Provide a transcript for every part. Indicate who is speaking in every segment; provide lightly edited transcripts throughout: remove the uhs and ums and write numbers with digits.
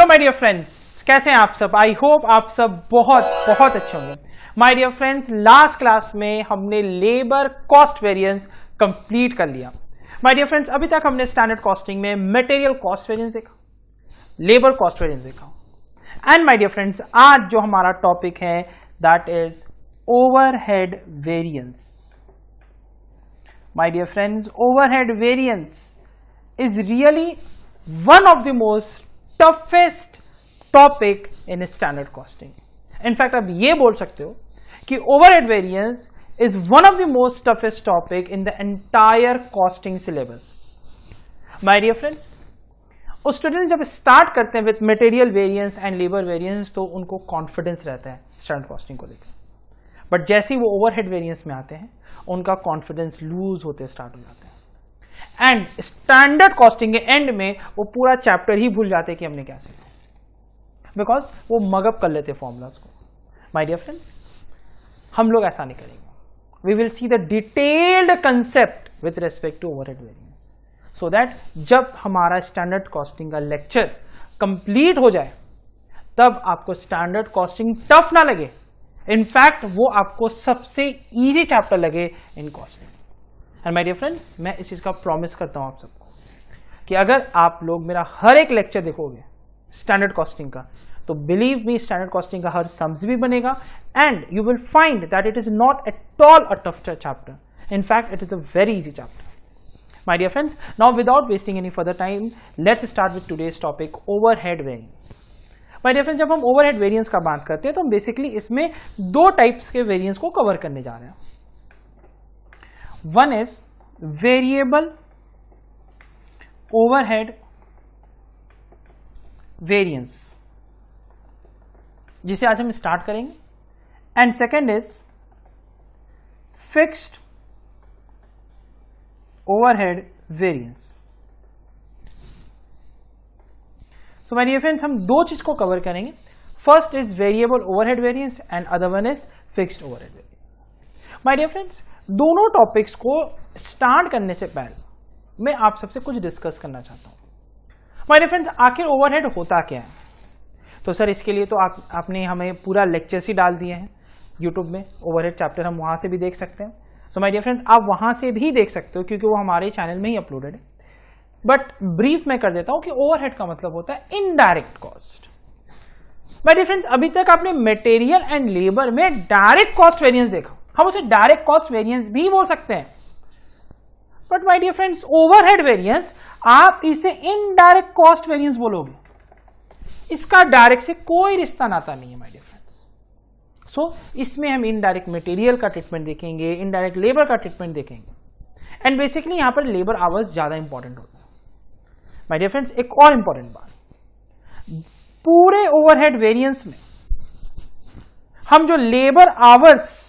Speaker 1: My dear friends, कैसे हैं आप सब? आई होप आप सब बहुत बहुत अच्छे होंगे। My dear friends, last class में हमने लेबर कॉस्ट वेरिएंस कंप्लीट कर लिया। माय डियर फ्रेंड्स, अभी तक हमने स्टैंडर्ड कॉस्टिंग में मटेरियल कॉस्ट वेरिएंस देखा, लेबर कॉस्ट वेरिएंस देखा, एंड माय डियर फ्रेंड्स आज जो हमारा टॉपिक है that is overhead variance. My dear friends, overhead variance is really one of the most toughest topic in standard costing. In fact, आप ये बोल सकते हो कि overhead variance is one of the most toughest topic in the entire costing syllabus. My dear friends, उस students जब start करते हैं with material variance and labour variance तो उनको कॉन्फिडेंस रहता है स्टैंडर्ड कॉस्टिंग को लेकर, बट जैसे ही वो ओवरहेड वेरिएंस में आते हैं उनका कॉन्फिडेंस लूज होते स्टार्ट हो जाते हैं एंड स्टैंडर्ड कॉस्टिंग के एंड में वो पूरा चैप्टर ही भूल जाते कि हमने क्या सीखा, बिकॉज वो मगअप कर लेते फॉर्मूलाज को। माय डियर फ्रेंड्स, हम लोग ऐसा नहीं करेंगे। We will see the detailed concept with respect to overhead variance, so that जब हमारा स्टैंडर्ड कॉस्टिंग का लेक्चर कंप्लीट हो जाए तब आपको स्टैंडर्ड कॉस्टिंग टफ ना लगे, इनफैक्ट वो आपको सबसे इजी चैप्टर लगे in costing. And my dear friends, मैं इस चीज का प्रॉमिस करता हूं आप सबको कि अगर आप लोग मेरा हर एक लेक्चर देखोगे स्टैंडर्ड कॉस्टिंग का तो बिलीव मी स्टैंडर्ड कॉस्टिंग का हर सम्स भी बनेगा and you will find that it is not at all a tough chapter, in fact it is a very easy chapter. My dear friends, now without wasting any further time let's start with today's topic overhead variance. My dear friends, जब हम overhead variance का बात करते हैं तो हम basically इसमें दो टाइप्स के वेरिएंस को कवर करने जा रहे हैं। One is variable overhead variance, जिसे आज हम स्टार्ट करेंगे, and second is fixed overhead variance. So my dear friends, हम दो चीज को कवर करेंगे। First is variable overhead variance and other one is fixed overhead variance. My dear friends, दोनों टॉपिक्स को स्टार्ट करने से पहले मैं आप सबसे कुछ डिस्कस करना चाहता हूं। माय डियर फ्रेंड्स, आखिर ओवरहेड होता क्या है? तो सर इसके लिए तो आपने हमें पूरा लेक्चर्स ही डाल दिए हैं यूट्यूब में, ओवरहेड चैप्टर हम वहां से भी देख सकते हैं। सो माय डियर फ्रेंड्स, आप वहां से भी देख सकते हो क्योंकि वो हमारे चैनल में ही अपलोडेड है, बट ब्रीफ में कर देता हूं कि ओवरहेड का मतलब होता है indirect cost. My dear friends, अभी तक आपने मटेरियल एंड लेबर में डायरेक्ट कॉस्ट वेरिएंस देखा, हम उसे डायरेक्ट कॉस्ट वेरिएंस भी बोल सकते हैं, but my dear friends overhead variance आप इसे इनडायरेक्ट कॉस्ट वेरिएंस बोलोगे, इसका डायरेक्ट से कोई रिश्ता नाता नहीं है माय डियर फ्रेंड्स। सो इसमें हम इनडायरेक्ट मटेरियल का ट्रीटमेंट देखेंगे, इनडायरेक्ट लेबर का ट्रीटमेंट देखेंगे, एंड बेसिकली यहां पर लेबर आवर्स ज्यादा इंपॉर्टेंट होता है। माय डियर फ्रेंड्स, एक और इंपॉर्टेंट बात, पूरे ओवरहेड वेरिएंस में हम जो लेबर आवर्स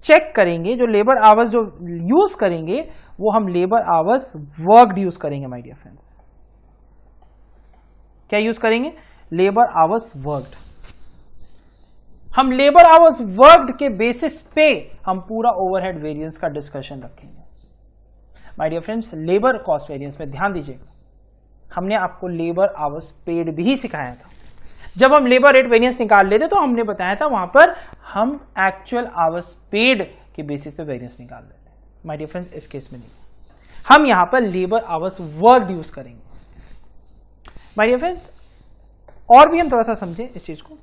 Speaker 1: चेक करेंगे, जो लेबर आवर्स जो यूज करेंगे वो हम लेबर आवर्स वर्कड यूज करेंगे। माय डियर फ्रेंड्स, क्या यूज करेंगे? Labour hours worked. हम लेबर आवर्स वर्कड के बेसिस पे हम पूरा ओवरहेड वेरिएंस का डिस्कशन रखेंगे। My dear friends, labour cost variance में ध्यान दीजिएगा, हमने आपको लेबर आवर्स पेड भी सिखाया था। जब हम लेबर रेट वेरिएंस निकाल लेते तो हमने बताया था वहां पर हम एक्चुअल आवर्स पेड के बेसिस पे वेरिएंस निकाल लेते हैं। माय डियर फ्रेंड्स, इस केस में नहीं, हम यहां पर लेबर आवर्स वर्कड यूज करेंगे। माय डियर फ्रेंड्स, और भी हम थोड़ा सा समझें इस चीज को।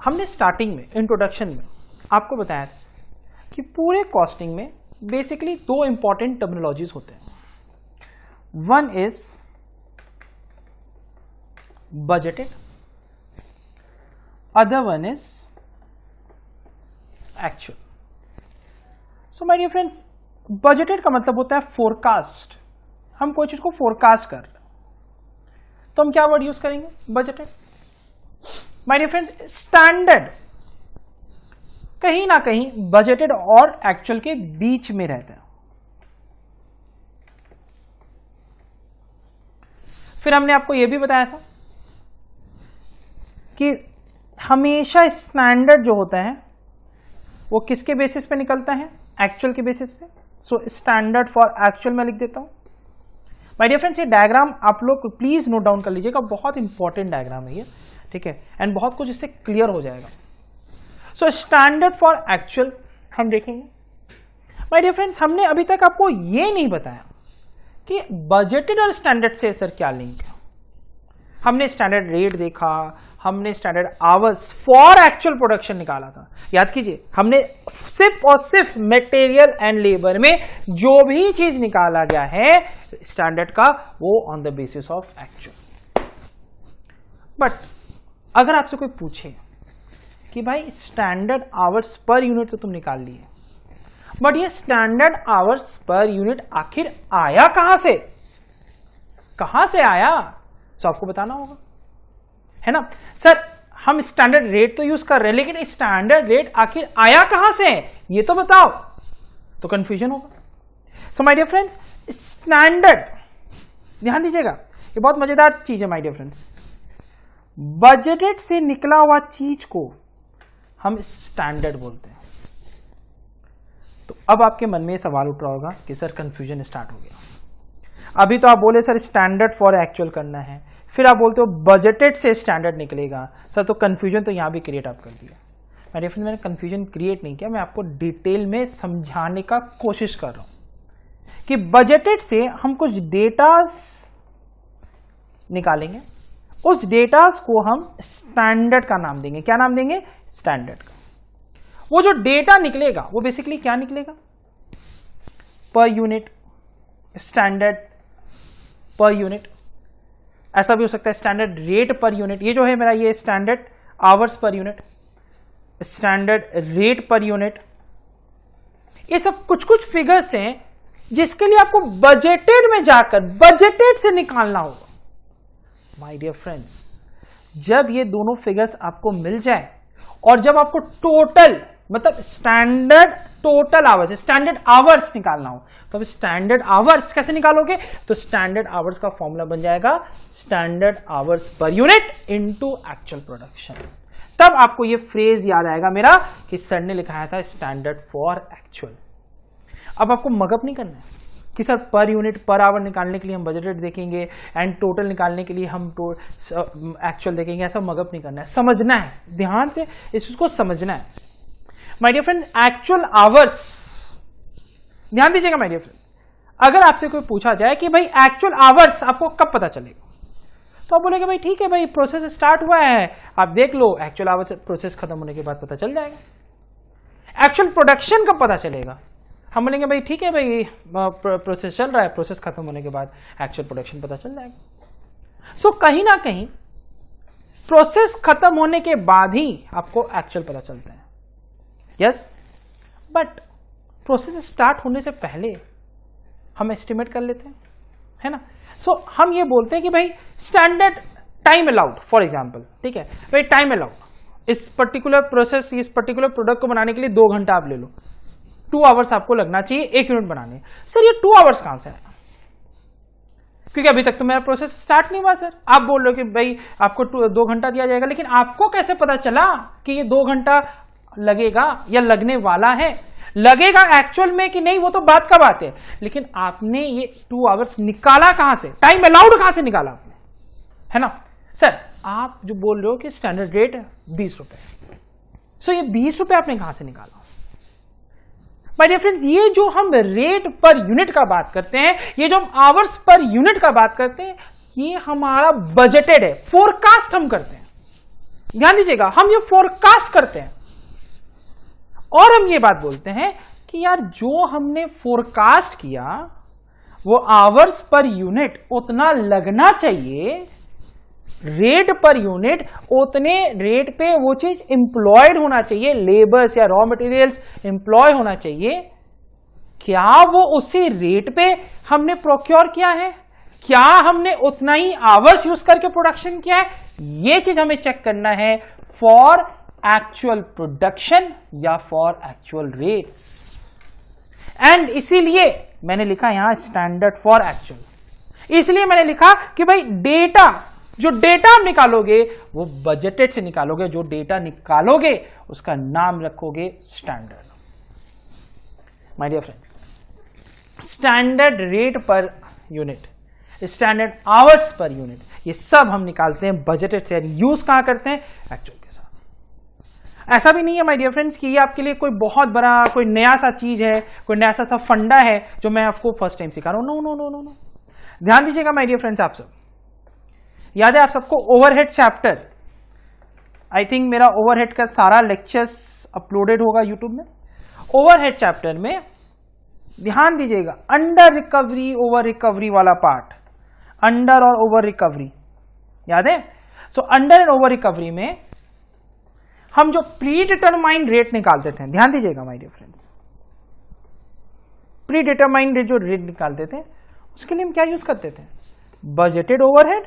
Speaker 1: हमने स्टार्टिंग में इंट्रोडक्शन में आपको बताया था कि पूरे कॉस्टिंग में बेसिकली दो इंपॉर्टेंट टर्मिनोलॉजीज होते हैं। One is budgeted, other one is actual. So my dear friends, budgeted का मतलब होता है फोरकास्ट, हम कोई चीज को फोरकास्ट कर रहे हैं तो हम क्या वर्ड यूज करेंगे? Budgeted. My dear friends, standard कहीं ना कहीं बजटेड और एक्चुअल के बीच में रहता है। फिर हमने आपको यह भी बताया था कि हमेशा स्टैंडर्ड जो होता है वो किसके बेसिस पे निकलता है, एक्चुअल के बेसिस पे। सो स्टैंडर्ड फॉर एक्चुअल में लिख देता हूं। माय डियर फ्रेंड्स, ये डायग्राम आप लोग प्लीज नोट डाउन कर लीजिएगा, बहुत इंपॉर्टेंट डायग्राम है ये, ठीक है, एंड बहुत कुछ इससे क्लियर हो जाएगा। सो स्टैंडर्ड फॉर एक्चुअल हम देखेंगे। माय डियर फ्रेंड्स, हमने अभी तक आपको ये नहीं बताया कि बजटेड और स्टैंडर्ड से सर क्या लिंक है। हमने स्टैंडर्ड रेट देखा, हमने standard hours for actual production निकाला था। याद कीजिए, हमने सिर्फ और सिर्फ मटेरियल एंड लेबर में जो भी चीज निकाला गया है स्टैंडर्ड का, वो on the basis of actual. But अगर आपसे कोई पूछे कि भाई स्टैंडर्ड आवर्स पर यूनिट तो तुम निकाल लिए, बट ये स्टैंडर्ड आवर्स पर यूनिट आखिर आया कहां से, कहां से आया, तो आपको बताना होगा, है ना। सर हम स्टैंडर्ड रेट तो यूज कर रहे हैं, लेकिन स्टैंडर्ड रेट आखिर आया कहां से ये तो बताओ, तो कंफ्यूजन होगा। So my dear friends, standard, ध्यान दीजिएगा, ये बहुत मजेदार चीज है माय डियर फ्रेंड्स। बजटेड से निकला हुआ चीज को हम स्टैंडर्ड बोलते हैं। तो अब आपके मन में सवाल उठ रहा होगा कि सर कंफ्यूजन स्टार्ट हो गया। अभी तो आप बोले सर स्टैंडर्ड फॉर एक्चुअल करना है, फिर आप बोलते हो बजटेड से स्टैंडर्ड निकलेगा, सर तो कंफ्यूजन तो यहां भी क्रिएट आप कर दिया। मेरे फ्रेंड, मैंने कंफ्यूजन क्रिएट नहीं किया, मैं आपको डिटेल में समझाने का कोशिश कर रहा हूं कि बजटेड से हम कुछ डेटास निकालेंगे, उस डेटास को हम स्टैंडर्ड का नाम देंगे। क्या नाम देंगे? स्टैंडर्ड का। वो जो डेटा निकलेगा वो बेसिकली क्या निकलेगा? पर यूनिट, स्टैंडर्ड पर यूनिट, ऐसा भी हो सकता है स्टैंडर्ड रेट पर यूनिट। ये जो है मेरा, ये standard hours per unit, standard rate per unit, ये सब कुछ कुछ फिगर्स हैं जिसके लिए आपको बजटेड में जाकर बजटेड से निकालना होगा। माय डियर फ्रेंड्स, जब ये दोनों फिगर्स आपको मिल जाए और जब आपको टोटल मतलब standard total hours, standard hours निकालना हो, तो अब स्टैंडर्ड आवर्स कैसे निकालोगे? तो स्टैंडर्ड आवर्स का फॉर्मूला बन जाएगा standard hours per unit into actual production. तब आपको ये फ्रेज याद आएगा मेरा कि सर ने लिखाया था स्टैंडर्ड फॉर एक्चुअल। अब आपको मगअप नहीं करना है कि sir per unit per hour निकालने के लिए हम बजटेड देखेंगे एंड टोटल निकालने के लिए हम एक्चुअल देखेंगे, ऐसा मगअप नहीं करना है। समझना है, ध्यान से इसको समझना है। My dear friend, actual hours, ध्यान दीजिएगा माय डियर फ्रेंड्स, अगर आपसे कोई पूछा जाए कि भाई एक्चुअल आवर्स आपको कब पता चलेगा, तो आप बोलेंगे भाई ठीक है भाई, प्रोसेस स्टार्ट हुआ है, आप देख लो, एक्चुअल आवर्स प्रोसेस खत्म होने के बाद पता चल जाएगा। एक्चुअल प्रोडक्शन कब पता चलेगा? हम बोलेंगे भाई ठीक है भाई, प्रोसेस चल रहा है, प्रोसेस खत्म होने के बाद एक्चुअल प्रोडक्शन पता चल जाएगा। सो कहीं ना कहीं प्रोसेस खत्म होने के बाद ही आपको एक्चुअल पता चलता है। यस, बट प्रोसेस स्टार्ट होने से पहले हम एस्टिमेट कर लेते हैं, है ना। सो हम ये बोलते हैं कि भाई standard time allowed, for example, ठीक है भाई, टाइम अलाउड, इस पर्टिकुलर प्रोसेस, इस पर्टिकुलर प्रोडक्ट को बनाने के लिए 2 घंटा आप ले लो, 2 आवर्स आपको लगना चाहिए 1 यूनिट बनाने। सर ये 2 आवर्स कहां से आया? क्योंकि अभी तक तो मेरा प्रोसेस स्टार्ट नहीं हुआ। सर आप बोल रहे हो कि भाई आपको 2 घंटा दिया जाएगा, लेकिन आपको कैसे पता चला कि ये 2 घंटा लगेगा या लगने वाला है? लगेगा एक्चुअल में कि नहीं वो तो बात का बात है, लेकिन आपने ये 2 आवर्स निकाला कहां से, टाइम अलाउड कहां से निकाला आपने, है ना। सर आप जो बोल रहे हो कि स्टैंडर्ड रेट 20 रुपए, सो ये 20 रुपए आपने कहां से निकाला? माय डियर फ्रेंड्स, ये जो हम रेट पर यूनिट का बात करते हैं, ये जो हम आवर्स पर यूनिट का बात करते हैं, ये हमारा बजटेड है, फोरकास्ट हम करते हैं। ध्यान दीजिएगा, हम ये फोरकास्ट करते हैं और हम ये बात बोलते हैं कि यार जो हमने फोरकास्ट किया वो आवर्स पर यूनिट उतना लगना चाहिए, रेट पर यूनिट उतने रेट पे वो चीज एम्प्लॉयड होना चाहिए, लेबर्स या रॉ मटेरियल्स एम्प्लॉय होना चाहिए। क्या वो उसी रेट पे हमने प्रोक्योर किया है? क्या हमने उतना ही आवर्स यूज करके प्रोडक्शन किया है? ये चीज हमें चेक करना है फॉर एक्चुअल प्रोडक्शन या फॉर एक्चुअल रेट्स। एंड इसीलिए मैंने लिखा यहां स्टैंडर्ड फॉर एक्चुअल। इसलिए मैंने लिखा कि भाई डेटा, जो डेटा आप निकालोगे वो बजटेड से निकालोगे, जो डेटा निकालोगे उसका नाम रखोगे standard. My dear friends, standard rate per unit, standard hours per unit, ये सब हम निकालते हैं बजटेड से। यूज कहां करते हैं? एक्चुअल के साथ। ऐसा भी नहीं है माय डियर फ्रेंड्स कि ये आपके लिए कोई बहुत बड़ा कोई नया सा चीज है, कोई नया सा फंडा है जो मैं आपको फर्स्ट टाइम सिखा रहा हूं। No no no no no, ध्यान दीजिएगा माय डियर फ्रेंड्स। आप सब याद है आप सबको ओवरहेड चैप्टर, आई थिंक मेरा ओवरहेड का सारा लेक्चर्स अपलोडेड होगा यूट्यूब में। ओवरहेड चैप्टर में ध्यान दीजिएगा, अंडर रिकवरी ओवर रिकवरी वाला पार्ट, अंडर और ओवर रिकवरी याद है? So under and over recovery में हम जो प्री डिटरमाइंड रेट निकालते थे, ध्यान दीजिएगा my dear friends, predetermined जो रेट निकालते थे उसके लिए हम क्या यूज करते थे? Budgeted overhead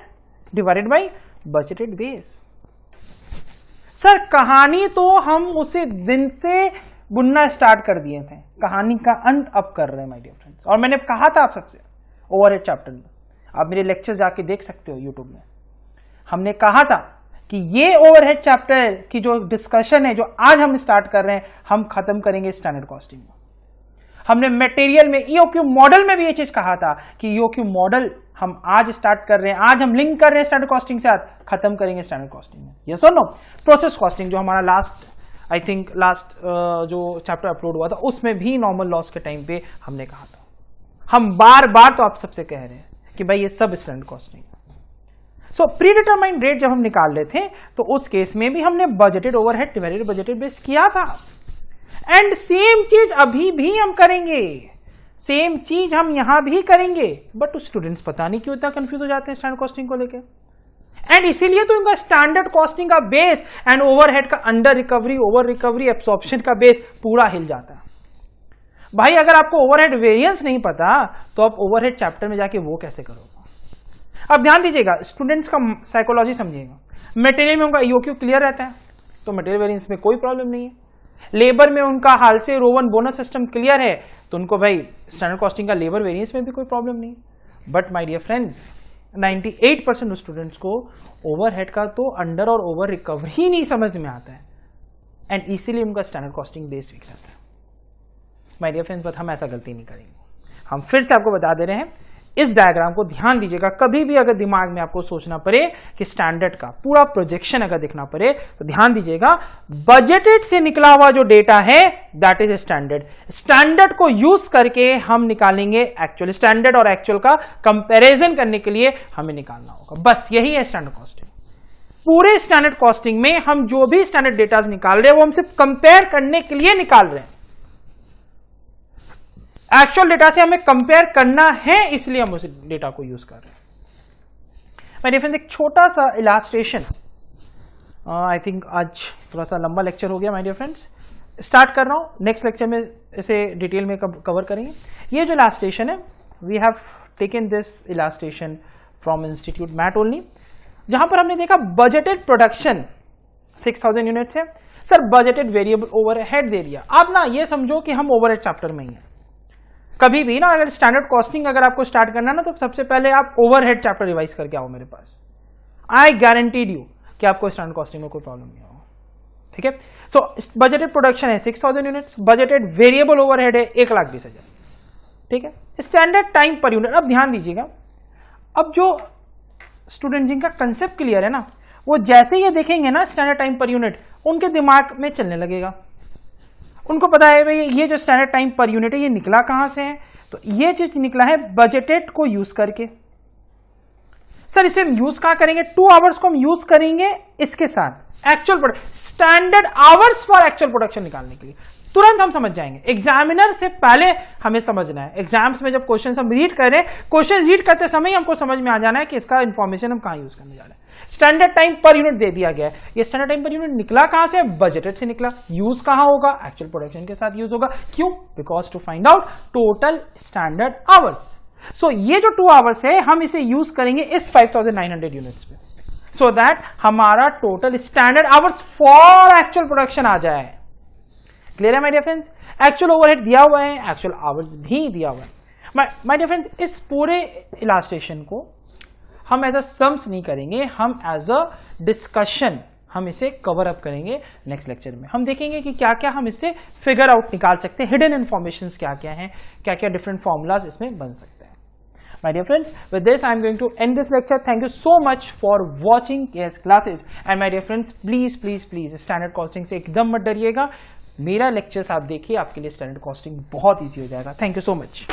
Speaker 1: divided by budgeted base. Sir कहानी तो हम उसे दिन से बुनना स्टार्ट कर दिए थे, कहानी का अंत अब कर रहे हैं माय डियर फ्रेंड्स। और मैंने कहा था आप सबसे ओवरहेड चैप्टर में, आप मेरे लेक्चर जाके देख सकते हो यूट्यूब में, हमने कहा था कि ये ओवरहेड चैप्टर की जो डिस्कशन है जो आज हम स्टार्ट कर रहे हैं, हम खत्म करेंगे स्टैंडर्ड कॉस्टिंग में। हमने मटेरियल में ईओक्यू मॉडल में भी ये चीज कहा था कि ईओक्यू मॉडल हम आज स्टार्ट कर रहे हैं, आज हम लिंक कर रहे हैं स्टैंडर्ड कॉस्टिंग से, आज खत्म करेंगे स्टैंडर्ड कॉस्टिंग में। यस और नो? प्रोसेस कॉस्टिंग जो हमारा लास्ट जो चैप्टर अपलोड हुआ था उसमें भी नॉर्मल लॉस के टाइम पे हमने कहा था। हम बार बार तो आप सबसे कह रहे हैं कि भाई ये सब स्टैंडर्ड कॉस्टिंग। सो प्री डिटरमाइंड रेट जब हम निकाल रहे थे तो उस केस में भी हमने budgeted overhead divided budgeted base किया था। एंड सेम चीज अभी भी हम करेंगे, सेम चीज हम यहां भी करेंगे। बट स्टूडेंट्स पता नहीं क्यों इतना कंफ्यूज हो जाते हैं स्टैंडर्ड कॉस्टिंग को लेकर, एंड इसीलिए तो इनका स्टैंडर्ड कॉस्टिंग का बेस एंड ओवरहेड का under recovery over recovery absorption का बेस पूरा हिल जाता है। भाई अगर आपको ओवरहेड वेरिएंस नहीं पता तो आप ओवरहेड चैप्टर में जाके वो कैसे करोगे? अब ध्यान दीजिएगा, स्टूडेंट्स का साइकोलॉजी समझिएगा। मटेरियल में उनका ईओक्यू क्लियर रहता है तो मटेरियल वेरिएंस में कोई प्रॉब्लम नहीं है। लेबर में उनका हाल से रोवन बोनस सिस्टम क्लियर है तो उनको भाई स्टैंडर्ड कॉस्टिंग का लेबर वेरिएंस में भी कोई प्रॉब्लम नहीं है। But my dear friends, 98% students को ओवरहेड का तो अंडर और ओवर रिकवरी ही नहीं समझ में आता है, एंड इसीलिए उनका स्टैंडर्ड कॉस्टिंग बेस वीक रहता है। माय डियर फ्रेंड्स, बट हम ऐसा गलती नहीं करेंगे। हम फिर से आपको बता दे रहे हैं, इस डायग्राम को ध्यान दीजिएगा। कभी भी अगर दिमाग में आपको सोचना पड़े कि स्टैंडर्ड का पूरा प्रोजेक्शन अगर देखना पड़े तो ध्यान दीजिएगा, बजटेड से निकला हुआ जो डेटा है दैट इज स्टैंडर्ड। स्टैंडर्ड को यूज करके हम निकालेंगे एक्चुअल। स्टैंडर्ड और एक्चुअल का कंपैरिजन करने के लिए हमें निकालना होगा, बस यही है स्टैंडर्ड कॉस्टिंग। पूरे स्टैंडर्ड कॉस्टिंग में हम जो भी स्टैंडर्ड डेटा निकाल रहे हैं वो हम सिर्फ कंपेयर करने के लिए निकाल रहे हैं। एक्चुअल डेटा से हमें कंपेयर करना है, इसलिए हम उस डेटा को यूज कर रहे हैं। माय डियर फ्रेंड्स, एक छोटा सा इलास्ट्रेशन, आई थिंक आज थोड़ा सा लंबा लेक्चर हो गया माय डियर फ्रेंड्स, स्टार्ट कर रहा हूं। नेक्स्ट लेक्चर में इसे डिटेल में कवर करेंगे। ये जो इलास्ट्रेशन है, we have taken this illustration from institute mat only, जहां पर हमने देखा बजटेड प्रोडक्शन 6000 यूनिट्स है। सर बजटेड वेरिएबल ओवरहेड दे दिया। आप ना ये समझो कि हम ओवरहेड चैप्टर में ही है। कभी भी ना अगर स्टैंडर्ड कॉस्टिंग अगर आपको स्टार्ट करना ना तो सबसे पहले आप ओवरहेड चैप्टर रिवाइज करके आओ मेरे पास। आई गारंटीड यू कि आपको स्टैंडर्ड कॉस्टिंग में कोई प्रॉब्लम नहीं होगा। ठीक है? सो बजटेड प्रोडक्शन है 6000 यूनिट्स, बजटेड वेरिएबल ओवरहेड है 1,20,000। ठीक है? Standard time per unit. अब ध्यान दीजिएगा, अब जो स्टूडेंट जिनका कंसेप्ट क्लियर है ना, वो जैसे ये देखेंगे ना स्टैंडर्ड टाइम पर यूनिट, उनके दिमाग में चलने लगेगा। उनको पता है भाई ये जो स्टैंडर्ड टाइम पर यूनिट है ये निकला कहां से है, तो ये चीज निकला है बजटेड को यूज करके। सर इसे हम यूज कहां करेंगे? 2 आवर्स को हम यूज करेंगे इसके साथ actual production, standard hours for actual production निकालने के लिए। तुरंत हम समझ जाएंगे। एग्जामिनर से पहले हमें समझना है। एग्जाम्स में जब क्वेश्चन हम रीड कर रहे हैं, क्वेश्चन रीड करते समय हमको समझ में आ जाना है कि इसका इंफॉर्मेशन हम कहां यूज करने जा रहे हैं। स्टैंडर्ड टाइम पर यूनिट दे दिया गया है। ये स्टैंडर्ड टाइम पर यूनिट निकला कहां से? बजटेड से निकला। यूज कहां होगा? एक्चुअल प्रोडक्शन के साथ यूज होगा। क्यों? Because to find out total standard hours. So ये जो 2 आवर्स है हम इसे यूज करेंगे इस 5900 यूनिट्स पे, सो दैट हमारा total standard hours for actual production आ जाए। क्लियर है my dear friends? Actual overhead दिया हुआ है, एक्चुअल आवर्स भी दिया हुआ है। माय डियर फ्रेंड्स, इस पूरे इलास्ट्रेशन को हम एज अ सम्स नहीं करेंगे, हम एज अ डिस्कशन हम इसे कवर अप करेंगे नेक्स्ट लेक्चर में। हम देखेंगे कि क्या क्या हम इससे फिगर आउट निकाल सकते हैं, हिडन इंफॉर्मेशन क्या क्या हैं, क्या क्या डिफरेंट फॉर्मूलाज इसमें बन सकते हैं। My dear friends, with this I am going to end this lecture. Thank you so much for watching KS classes. And my dear friends, please standard costing से एकदम मत डरिएगा। मेरा लेक्चर्स आप देखिए, आपके लिए स्टैंडर्ड कॉस्टिंग बहुत ईजी हो जाएगा। Thank you so much.